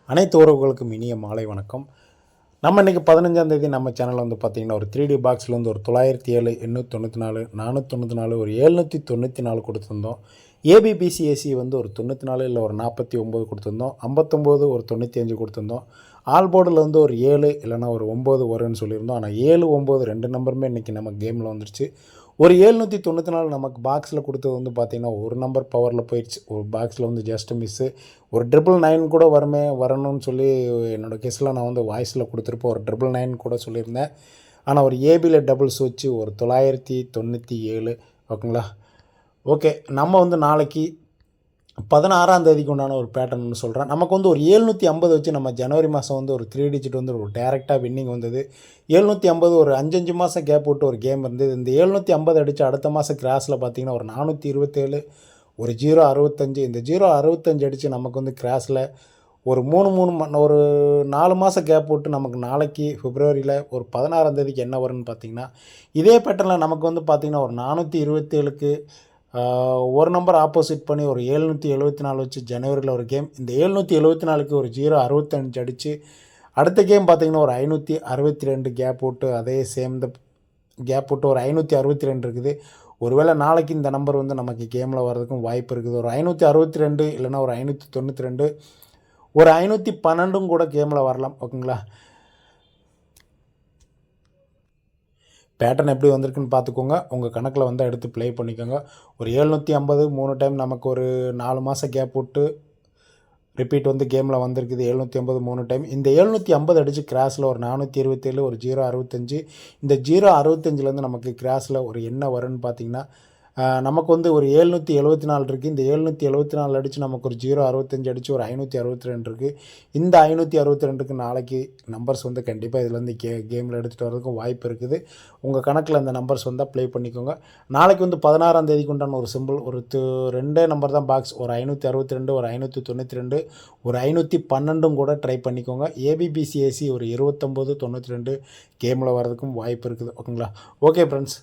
அனைத்து உறவுகளுக்கும் இனிய மாலை வணக்கம். நம்ம இன்றைக்கி 15ஆம் தேதி நம்ம சேனலில் வந்து பார்த்திங்கன்னா ஒரு 3D பாக்ஸில் வந்து ஒரு 907 894 494 ஒரு 794 கொடுத்துருந்தோம். ஏபிபிசிஏசி வந்து ஒரு 94 இல்லை ஒரு 49 கொடுத்துருந்தோம். 59 ஒரு 95 கொடுத்துருந்தோம். ஆல் போர்டில் வந்து ஒரு 7 இல்லைனா ஒரு 9 வரும்னு சொல்லியிருந்தோம். ஆனால் 7 9 ரெண்டு நம்பருமே இன்றைக்கி நம்ம கேமில் வந்துருச்சு. ஒரு 794 நமக்கு பாக்ஸில் கொடுத்தது வந்து பார்த்திங்கன்னா ஒரு நம்பர் பவரில் போயிடுச்சு. ஒரு பாக்ஸில் வந்து ஜஸ்ட்டு மிஸ்ஸு. ஒரு 999 கூட வரணும்னு சொல்லி என்னோடய கெஸ்ஸில் நான் வந்து வாய்ஸில் கொடுத்துருப்போம். ஒரு 999 கூட சொல்லியிருந்தேன். ஆனால் ஒரு ஏபியில் டபுள்ஸ் வச்சு ஒரு 997 ஓகேங்களா. ஓகே, நம்ம வந்து நாளைக்கு 16ஆம் தேதிக்கு உண்டான ஒரு பேட்டர்ன்னு சொல்கிறேன். நமக்கு வந்து ஒரு 750 வச்சு நம்ம ஜனவரி மாதம் வந்து ஒரு 3 டிஜிட் வந்து ஒரு டேரெக்டாக வின்னிங் வந்தது. 750 ஒரு 5 மாதம் கேப் விட்டு ஒரு கேம் இருந்தது. இந்த 750 அடித்து அடுத்த மாதம் கிராஸில் பார்த்திங்கன்னா ஒரு 427 ஒரு 065 இந்த 065 அடித்து நமக்கு வந்து கிராஸில் ஒரு ஒரு 4 மாதம் கேப் விட்டு நமக்கு நாளைக்கு பிப்ரவரியில் ஒரு 16ஆம் தேதிக்கு என்ன வரும்னு பார்த்திங்கன்னா இதே பேட்டர்னில் நமக்கு வந்து பார்த்திங்கன்னா ஒரு 427க்கு ஒரு நம்பர் ஆப்போசிட் பண்ணி ஒரு 774 வச்சு ஜனவரியில் ஒரு கேம். இந்த 774க்கு ஒரு 065 அடித்து அடுத்த கேம் பார்த்திங்கன்னா ஒரு 562 கேப் விட்டு அதே சேம் த கேப் விட்டு ஒரு 562 இருக்குது. ஒருவேளை நாளைக்கு இந்த நம்பர் வந்து நமக்கு கேமில் வர்றதுக்கும் வாய்ப்பு இருக்குது. ஒரு 562 இல்லைனா ஒரு 592 ஒரு 512 கூட கேமில் வரலாம் ஓகேங்களா. பேட்டர்ன் எப்படி வந்திருக்குன்னு பார்த்துக்கோங்க. உங்கள் கணக்கில் வந்து எடுத்து ப்ளே பண்ணிக்கோங்க. ஒரு 750 3 டைம் நமக்கு ஒரு 4 மாதம் கேப் விட்டு ரிப்பீட் வந்து கேமில் வந்திருக்குது. 750 3 டைம். இந்த 750 அடித்து கிராஸில் ஒரு 427 ஒரு 065 இந்த 065லேருந்து நமக்கு கிராஸில் ஒரு என்ன வரும்னு பார்த்திங்கன்னா நமக்கு வந்து ஒரு 774 இருக்குது. இந்த 774 அடித்து நமக்கு ஒரு 065 அடித்து ஒரு 562 இருக்குது. இந்த 562க்கு நாளைக்கு நம்பர்ஸ் வந்து கண்டிப்பாக இதுலேருந்து கேமில் எடுத்துகிட்டு வரதுக்கும் வாய்ப்பு இருக்குது. உங்கள் கணக்கில் அந்த நம்பர்ஸ் வந்தால் ப்ளே பண்ணிக்கோங்க. நாளைக்கு வந்து 16ஆம் தேதிக்கு உண்டான ஒரு சிம்பிள் ஒரு ரெண்டே நம்பர் தான் பாக்ஸ். ஒரு 562 ஒரு 592 ஒரு 512 கூட ட்ரை பண்ணிக்கோங்க. ஏபிபிசிஏசி ஒரு 29 92 கேமில் வரதுக்கும் வாய்ப்பு இருக்குது ஓகேங்களா. Okay friends.